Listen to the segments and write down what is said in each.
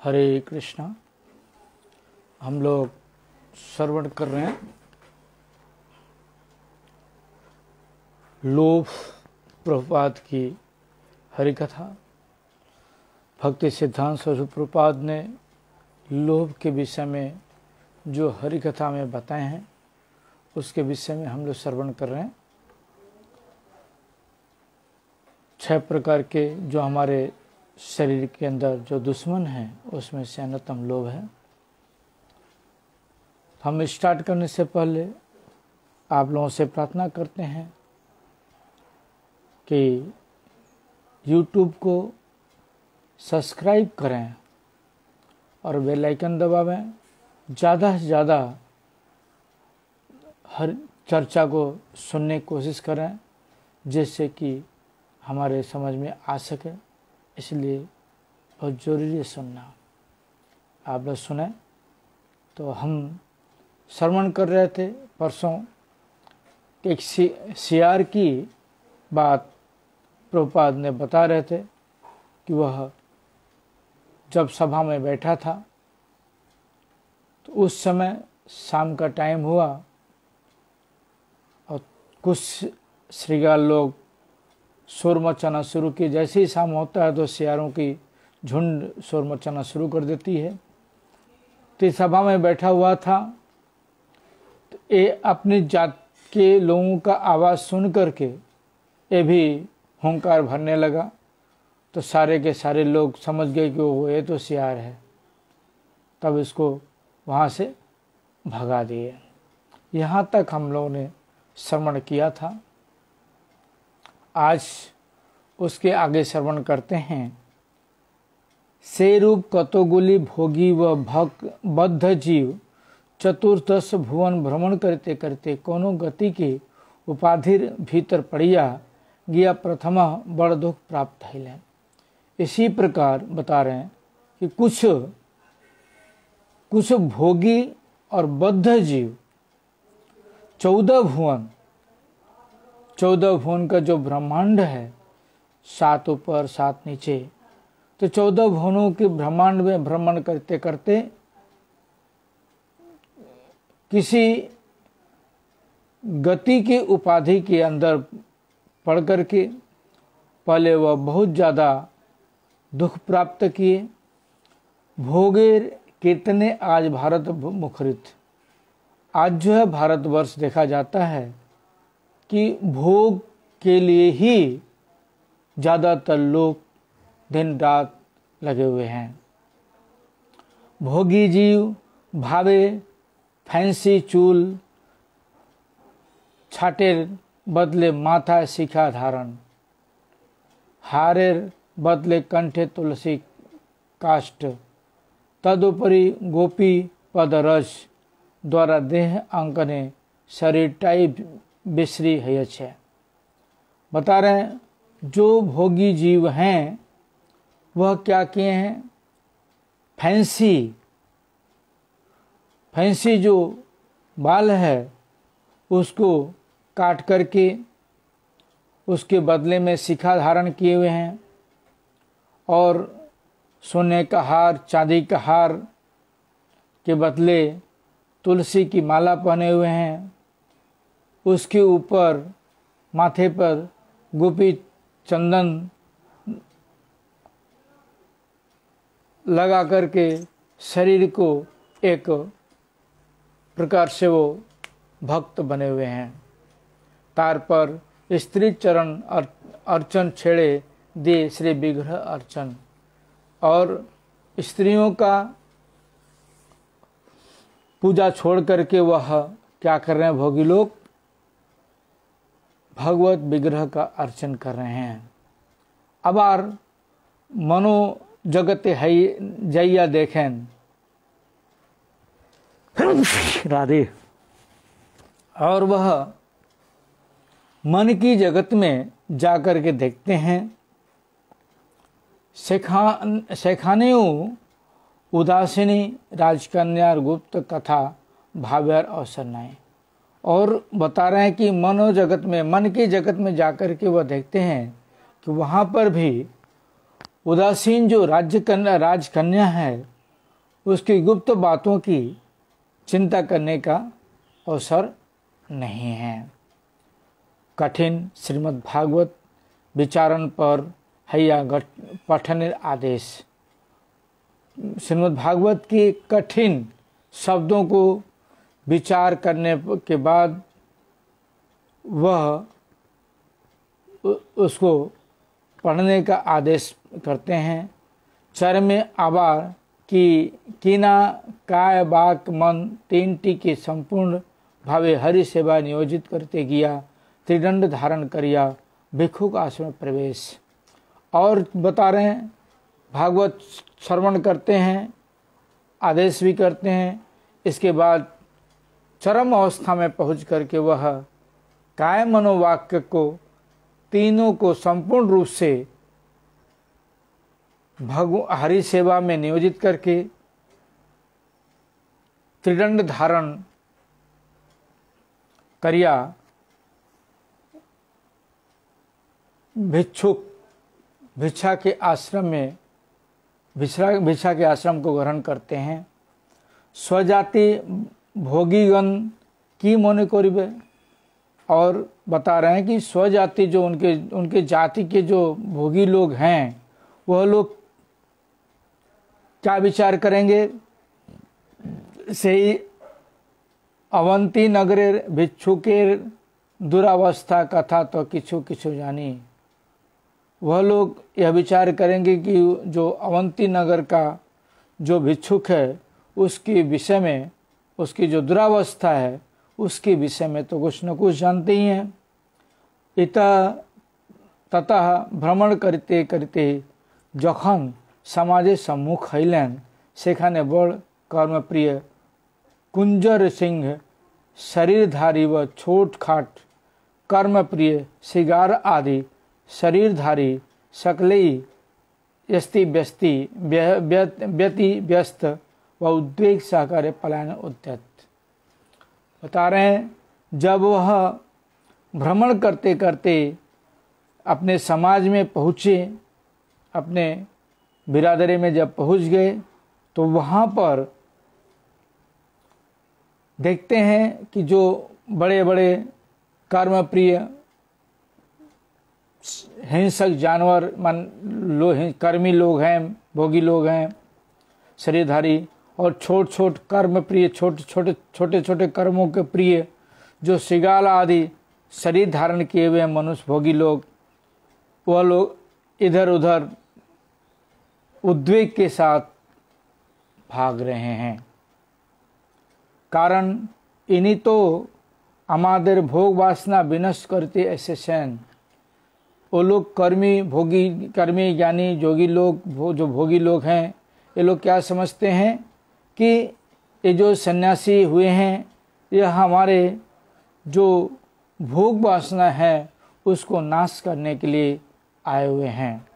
हरे कृष्णा। हम लोग श्रवण कर रहे हैं लोभ प्रभुपाद की हरि कथा। भक्ति सिद्धांत स्वरूप प्रभुपाद ने लोभ के विषय में जो हरि कथा में बताए हैं उसके विषय में हम लोग श्रवण कर रहे हैं। 6 प्रकार के जो हमारे शरीर के अंदर जो दुश्मन हैं उसमें से अन्यतम लोभ है। हम स्टार्ट करने से पहले आप लोगों से प्रार्थना करते हैं कि YouTube को सब्सक्राइब करें और बेल आइकन दबावें। ज़्यादा से ज़्यादा हर चर्चा को सुनने की कोशिश करें जिससे कि हमारे समझ में आ सके, इसलिए बहुत ज़रूरी है सुनना। आप लोग सुने तो हम श्रवण कर रहे थे परसों एक सियार की बात प्रभुपाद ने बता रहे थे कि वह जब सभा में बैठा था तो उस समय शाम का टाइम हुआ और कुछ श्रृगाल लोग शोर मचाना शुरू किए। जैसे ही शाम होता है तो सियारों की झुंड शोर मचाना शुरू कर देती है। तो सभा में बैठा हुआ था तो ये अपनी जात के लोगों का आवाज़ सुन करके ये भी हुंकार भरने लगा। तो सारे के सारे लोग समझ गए कि वो ये तो सियार है, तब इसको वहाँ से भगा दिए। यहाँ तक हम लोगों ने श्रवण किया था। आज उसके आगे श्रवण करते हैं। से रूप कतोगुली भोगी व भक बद्ध जीव चतुर्दश भुवन भ्रमण करते करते कोनो गति के उपाधिर भीतर पड़िया गया प्रथम बड़ दुख प्राप्त है। इसी प्रकार बता रहे हैं कि कुछ भोगी और बद्ध जीव 14 भुवन का जो ब्रह्मांड है, 7 ऊपर 7 नीचे, तो 14 भुवनों के ब्रह्मांड में भ्रमण करते करते किसी गति की उपाधि के अंदर पढ़ करके पहले वह बहुत ज़्यादा दुख प्राप्त किए। भोगेर कीर्तने आज भारत मुखरित। आज जो है भारतवर्ष देखा जाता है कि भोग के लिए ही ज़्यादातर लोग दिन रात लगे हुए हैं। भोगी जीव भावे फैंसी चूल छाटेर बदले माथा शिखा धारण, हारेर बदले कंठे तुलसी काष्ठ, तदुपरि गोपी पद रस द्वारा देह अंकने शरीर टाइप बिश्री है। बता रहे हैं जो भोगी जीव हैं वह क्या किए हैं, फैंसी जो बाल है उसको काट करके उसके बदले में शिखा धारण किए हुए हैं और सोने का हार चांदी का हार के बदले तुलसी की माला पहने हुए हैं। उसके ऊपर माथे पर गोपी चंदन लगा करके शरीर को एक प्रकार से वो भक्त बने हुए हैं। तार पर स्त्री चरण अर्चन छेड़े दे श्री विग्रह अर्चन। और स्त्रियों का पूजा छोड़ करके वह क्या कर रहे हैं, भोगी लोग भगवत विग्रह का अर्चन कर रहे हैं। अबार मनो जगत है जैया देखें राधे। और वह मन की जगत में जाकर के देखते हैं। शेखाने उदासीनी राजकन्या गुप्त कथा भाव्यर अवसर नहीं। और बता रहे हैं कि मन की जगत में जाकर के वह देखते हैं कि वहाँ पर भी उदासीन जो राजकन्या है उसकी गुप्त बातों की चिंता करने का अवसर नहीं है। कठिन श्रीमद् भागवत विचारण पर हैया पठन आदेश। श्रीमद् भागवत के कठिन शब्दों को विचार करने के बाद वह उसको पढ़ने का आदेश करते हैं। चरम आबार की कीना काय बाक मन तीनटी के संपूर्ण भावे हरि सेवा नियोजित करते गया, त्रिदंड धारण करिया, भिक्षुक आश्रम प्रवेश। और बता रहे हैं भागवत श्रवण करते हैं, आदेश भी करते हैं। इसके बाद चरम अवस्था में पहुंच करके वह काय मनोवाक्य को तीनों को संपूर्ण रूप से हरि सेवा में नियोजित करके त्रिदंड धारण करिया, भिक्षा के आश्रम में भिक्षा के आश्रम को ग्रहण करते हैं। स्वजाति भोगीगण की मोने कोरिबे। और बता रहे हैं कि स्वजाति जो उनके जाति के जो भोगी लोग हैं वह लोग क्या विचार करेंगे। सही अवंती नगरेर भिक्षुकेर दुरावस्था कथा तो किछु किछु जानी। वह लोग यह विचार करेंगे कि जो अवंती नगर का जो भिक्षुक है उसके विषय में, उसकी जो दुरावस्था है उसके विषय में तो कुछ न कुछ जानते ही हैं। ततः भ्रमण करते करते जखन समाजे सम्मुख हईलें सेखाने बड़ कर्मप्रिय कुंजर सिंह शरीरधारी व छोट खाट कर्मप्रिय सिगार आदि शरीरधारी सकलई यस्ति व्यति व्यस्त व उद्वेग सहकार्य पलायन उद्यत। बता रहे हैं जब वह भ्रमण करते करते अपने समाज में पहुँचे, अपने बिरादरी में जब पहुँच गए तो वहाँ पर देखते हैं कि जो बड़े बड़े कर्मप्रिय हिंसक जानवर कर्मी लोग हैं, भोगी लोग हैं, शरीरधारी और छोट कर्म प्रिय छोटे छोटे कर्मों के प्रिय जो श्रृगाल आदि शरीर धारण किए हुए मनुष्य भोगी लोग, वह लोग इधर उधर उद्वेग के साथ भाग रहे हैं। कारण इन्हीं तो अमादर भोग वासना विनष्ट करते ऐसे सैन। वो लोग कर्मी ज्ञानी जोगी लोग, जो भोगी लोग हैं, ये लोग क्या समझते हैं कि ये जो सन्यासी हुए हैं यह हमारे जो भोग वासना है उसको नाश करने के लिए आए हुए हैं।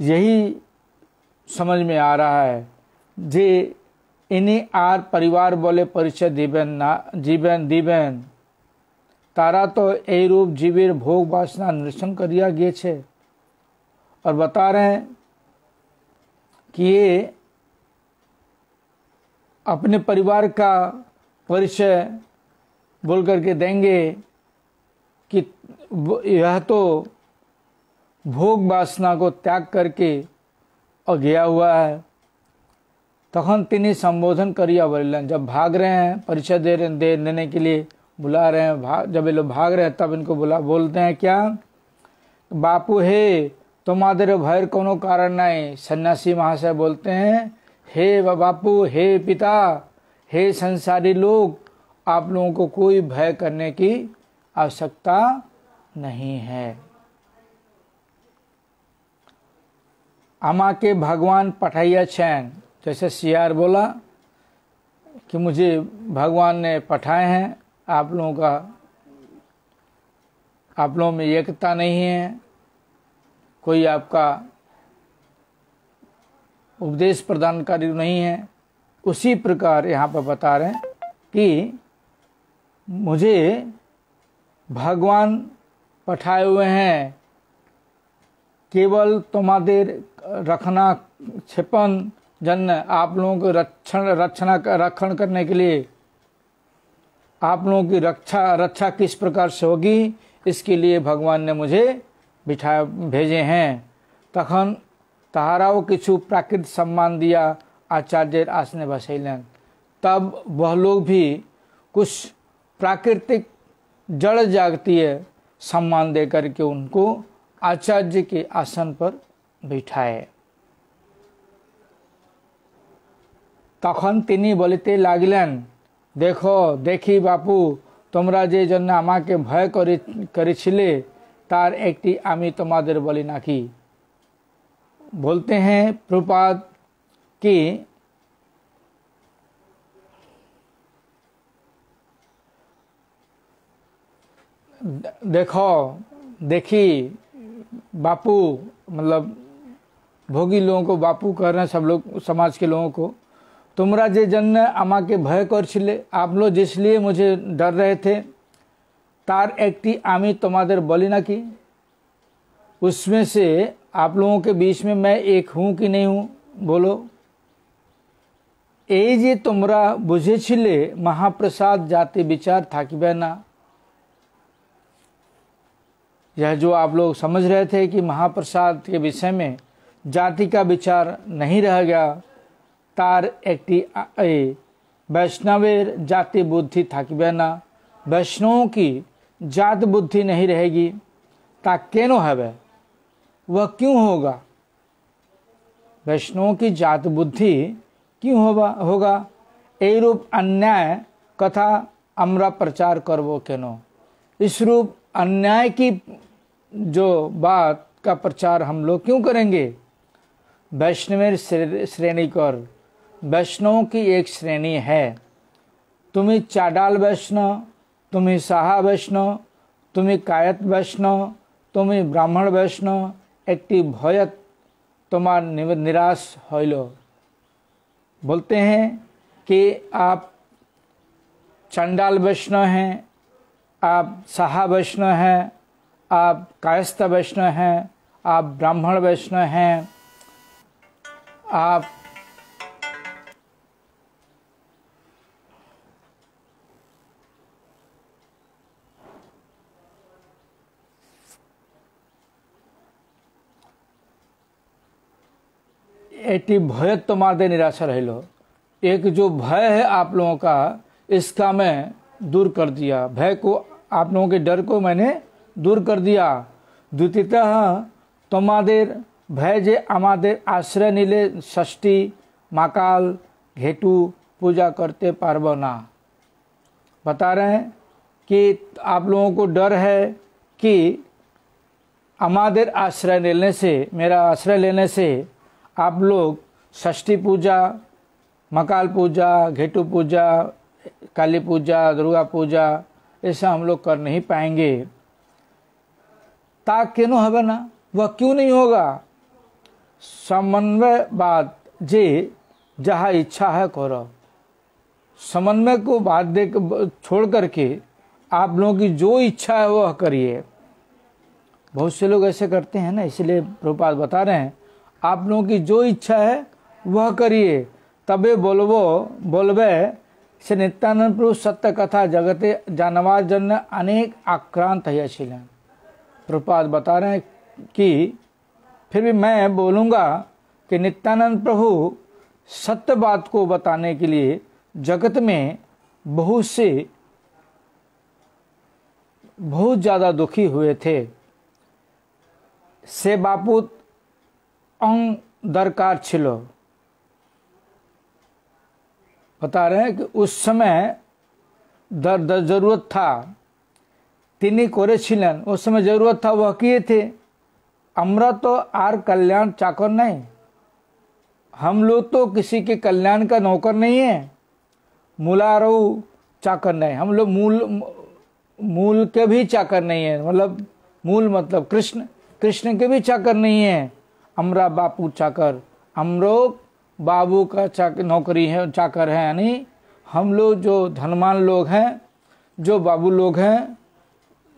यही समझ में आ रहा है जे इन्हीं आर परिवार बोले परिचय दीबेन तारा तो ए रूप जीवेर भोग वासना निरसन करिया गए छे। और बता रहे हैं कि ये अपने परिवार का परिचय बोल करके देंगे कि यह तो भोग वासना को त्याग करके और गया हुआ है। तखन तिनी संबोधन करिया बोलन, जब भाग रहे हैं परिचय देने के लिए बुला रहे हैं, जब ये लोग भाग रहे हैं तब इनको बोलते हैं क्या, बापू हे तुम्हारे भय कोनो कारण नहीं। सन्यासी महाशय बोलते हैं हे बापू, हे पिता, हे संसारी लोग, आप लोगों को कोई भय करने की आवश्यकता नहीं है। आमा के भगवान पठाइया छैन, जैसे सियार बोला कि मुझे भगवान ने पठाए हैं, आप लोगों में एकता नहीं है, कोई आपका उपदेश प्रदानकारी नहीं है। उसी प्रकार यहाँ पर बता रहे हैं कि मुझे भगवान पठाए हुए हैं केवल तुम्हारे रखना छिपन जन आप लोगों को रक्षण करने के लिए। आप लोगों की रक्षा किस प्रकार से होगी इसके लिए भगवान ने मुझे भेजे हैं। तखन तहाराओ किछु प्राकृत सम्मान दिया आचार्य आसने बसैलन। तब वह लोग भी कुछ प्राकृतिक जड़ जागतीय सम्मान दे करके उनको आचार्य के आसन पर बिठाए। तखन तिनी बोलते लागलेन, देखो देखी बापू তোমরা যে জন্য আমাকে ভয় করেছিলে তার একটি আমি তোমাদের বলি নাকি। बोलते हैं प्रभुपाद कि देखो देखी बापू मतलब भोगी लोगों को बापू कह रहे हैं, सब लोग समाज के लोगों को। तुमरा जे जन आमा के भय करछिले आप लोग जिसलिए मुझे डर रहे थे तार एकटी आमी तुम्हारे बोली ना कि उसमें से आप लोगों के बीच में मैं एक हूँ कि नहीं हूँ बोलो। ए जे तुमरा बुझे छिले महाप्रसाद जाति विचार थाकिबे ना। यह जो आप लोग समझ रहे थे कि महाप्रसाद के विषय में जाति का विचार नहीं रह गया तार एकटी वैष्णवेर जाति बुद्धि थाकिबे ना। वैष्णवों की जात बुद्धि नहीं रहेगी ता केनो हवे वह क्यों होगा। वैष्णवों की जात बुद्धि क्यों होगा ए रूप अन्याय कथा अमरा प्रचार करवो केनो। इस रूप अन्याय की जो बात का प्रचार हम लोग क्यों करेंगे। वैष्णवेर श्रेणी कर वैष्णवों की एक श्रेणी है। तुम्हें चाडाल वैष्णव, तुम्हें साहा वैष्णव, तुम्हें कायत वैष्णव, तुम्हें ब्राह्मण वैष्णव एकटी भयत तुम्हार निराश होइलो। बोलते हैं कि आप चंडाल वैष्णव हैं, आप साहा वैष्णव हैं, आप कायस्थ वैष्णव हैं, आप ब्राह्मण वैष्णव हैं, आप एटी भय तुम्हारे निराशा रहिलो। एक जो भय है आप लोगों का इसका मैं दूर कर दिया। भय को आप लोगों के डर को मैंने दूर कर दिया। द्वितीयतः तुम्हारे भय जे आमादेर आश्रय नीले षष्ठी माकाल घेटू पूजा करते पारबो ना। बता रहे हैं कि आप लोगों को डर है कि आमादेर आश्रय लेने से मेरा आश्रय लेने से आप लोग षष्ठी पूजा मकाल पूजा घेटू पूजा काली पूजा दुर्गा पूजा ऐसा हम लोग कर नहीं पाएंगे। ता क्यों हवे ना वह क्यों नहीं होगा। समन्वय बात जे जहाँ इच्छा है करो। समन्वय को बात दे छोड़ करके आप लोगों की जो इच्छा है वह करिए। बहुत से लोग ऐसे करते हैं ना, इसलिए प्रभुपाद बता रहे हैं आप लोगों की जो इच्छा है वह करिए। तबे बोलबे से नित्यानंद प्रभु सत्य कथा जगते जानवार जन अनेक आक्रांत है छिलें। प्रभुपाद बता रहे हैं कि फिर भी मैं बोलूँगा कि नित्यानंद प्रभु सत्य बात को बताने के लिए जगत में बहुत ज़्यादा दुखी हुए थे। से बापू अंग दरकार छिलो। बता रहे हैं कि उस समय जरूरत था तिनी करे छिलेन। उस समय जरूरत था वह किए थे। हमरा तो आर कल्याण चाकर नहीं। हम लोग तो किसी के कल्याण का नौकर नहीं है। मूलारो चाकर नहीं। हम लोग मूल के भी चाकर नहीं है। मतलब मूल मतलब कृष्ण के भी चाकर नहीं है। हमरा बापू चाकर हम लोग बाबू का नौकरी है चाकर है। यानी हम लोग जो धनवान लोग हैं जो बाबू लोग हैं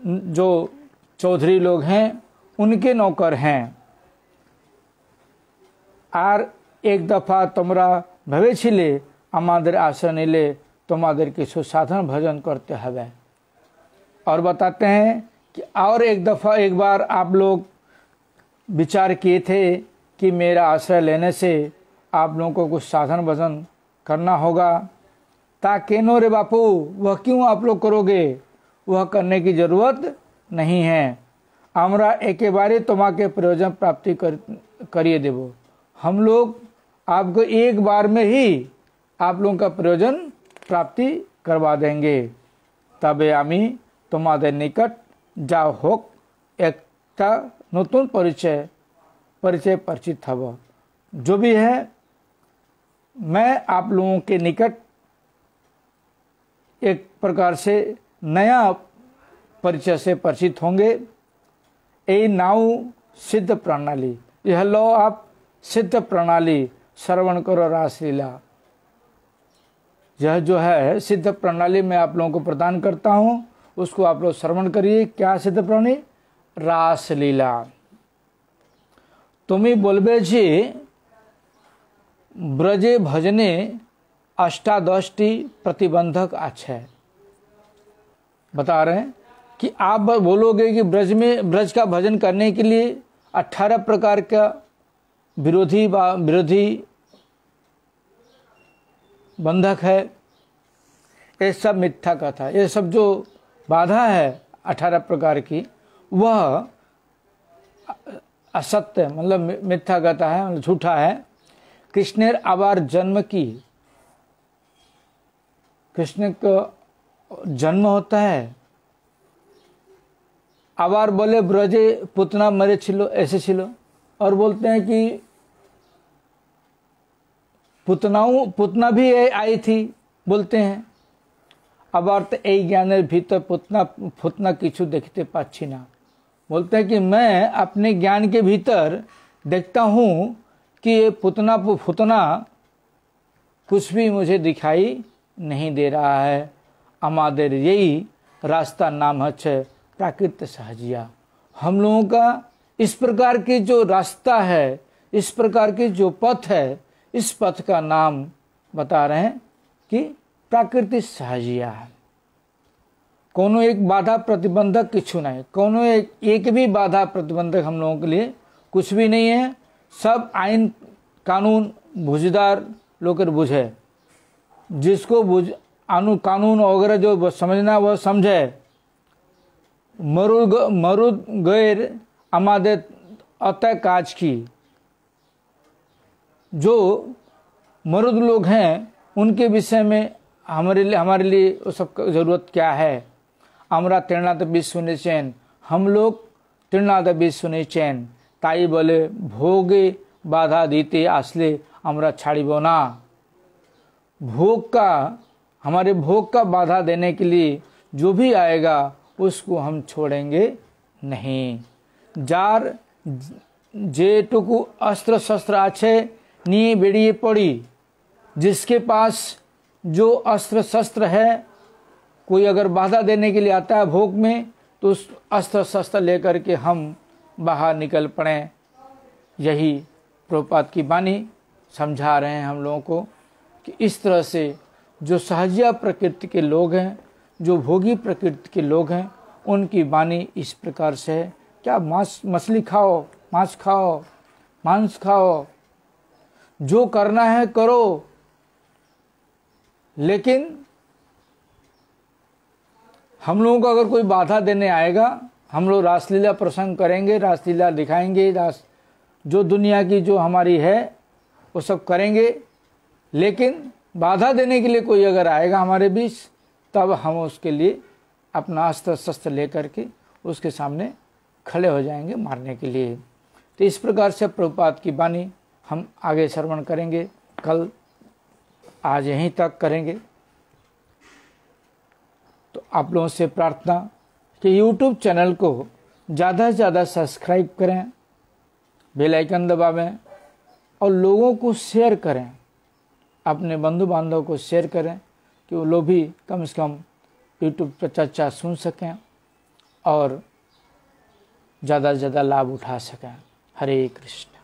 जो चौधरी लोग हैं उनके नौकर हैं। আর एक दफा তোমরা ভেবেছিলে আমাদের आश्रय নিলে তোমাদের কিছু साधन भजन करते হবে। और बताते हैं कि और एक बार आप लोग विचार किए थे कि मेरा आश्रय लेने से आप लोगों को कुछ साधन भजन करना होगा। ता केनो रे बापू, वह क्यों आप लोग करोगे, वह करने की जरूरत नहीं है। हमरा एकेबारे तुम्हारे प्रयोजन प्राप्ति करिए देवो। हम लोग आपको एक बार में ही आप लोगों का प्रयोजन प्राप्ति करवा देंगे। तबे आमी तुम्हारे निकट जा होक एकता नतून परिचय परिचित हब। जो भी है मैं आप लोगों के निकट एक प्रकार से नया परिचय से परिचित होंगे। ए नाउ सिद्ध प्रणाली, यह लो आप सिद्ध प्रणाली श्रवण करो रासलीला। यह जो है सिद्ध प्रणाली मैं आप लोगों को प्रदान करता हूँ, उसको आप लोग श्रवण करिए। क्या सिद्ध प्रणाली? रासलीला। तुम्ही बोलबे जी ब्रजे भजने अष्टादशटी प्रतिबंधक आछे। बता रहे हैं कि आप बोलोगे कि ब्रज का भजन करने के लिए 18 प्रकार का विरोधी बंधक है। ये सब मिथ्या कथा, ये सब जो बाधा है 18 प्रकार की, वह असत्य मतलब मिथ्या कथा है, मतलब झूठा है। कृष्णेर आबार जन्म की, कृष्ण का जन्म होता है। आबार बोले ब्रजे पुतना मरे छिलो, ऐसे छिलो। और बोलते हैं कि पुतना भी आई थी, बोलते हैं। आबार तो यही ज्ञान भीतर पुतना किछु देखते पाच्छी ना। बोलते हैं कि मैं अपने ज्ञान के भीतर देखता हूँ कि ये पुतना कुछ भी मुझे दिखाई नहीं दे रहा है। हमारे यही रास्ता नाम है प्राकृत सहजिया। हम लोगों का इस प्रकार की जो रास्ता है, इस प्रकार की जो पथ है, इस पथ का नाम बता रहे हैं कि प्राकृतिक सहजिया है। कोनो एक बाधा प्रतिबंधक किछु नहीं, कोनो एक भी बाधा प्रतिबंधक हम लोगों के लिए कुछ भी नहीं है। सब आइन कानून बुझदार लोकर बुझे, जिसको कानून वगैरह जो समझना वह समझे। मरुद गैर हमारे अतः काज की। जो मरुद लोग हैं उनके विषय में हमारे लिए वो सब जरूरत क्या है। हमरा तृणात विश्व निचैन, हम लोग तृणात विश्व निचैन। ताई बोले भोगे बाधा दीते आसले हमरा छाड़िबो ना। हमारे भोग का बाधा देने के लिए जो भी आएगा उसको हम छोड़ेंगे नहीं। जार जेटुकु अस्त्र शस्त्र आछे नी बेड़िए पड़ी। जिसके पास जो अस्त्र शस्त्र है, कोई अगर बाधा देने के लिए आता है भोग में, तो उस अस्त्र शस्त्र लेकर के हम बाहर निकल पड़े। यही प्रभुपाद की वाणी समझा रहे हैं हम लोगों को कि इस तरह से जो सहजिया प्रकृति के लोग हैं, जो भोगी प्रकृति के लोग हैं, उनकी वाणी इस प्रकार से है। क्या मछली खाओ, मांस खाओ, मांस खाओ, जो करना है करो, लेकिन हम लोगों को अगर कोई बाधा देने आएगा, हम लोग रासलीला प्रसंग करेंगे, रासलीला दिखाएंगे, जो दुनिया की जो हमारी है वो सब करेंगे। लेकिन बाधा देने के लिए कोई अगर आएगा हमारे बीच, तब हम उसके लिए अपना अस्त्र शस्त्र लेकर के उसके सामने खड़े हो जाएंगे मारने के लिए। तो इस प्रकार से प्रभुपाद की वाणी हम आगे श्रवण करेंगे। कल आज यहीं तक करेंगे। तो आप लोगों से प्रार्थना कि YouTube चैनल को ज़्यादा से ज़्यादा सब्सक्राइब करें, बेल आइकन दबावें और लोगों को शेयर करें, अपने बंधु बांधव को शेयर करें कि वो लोग भी कम से कम YouTube पर चर्चा सुन सकें और ज़्यादा से ज़्यादा लाभ उठा सकें। हरे कृष्ण।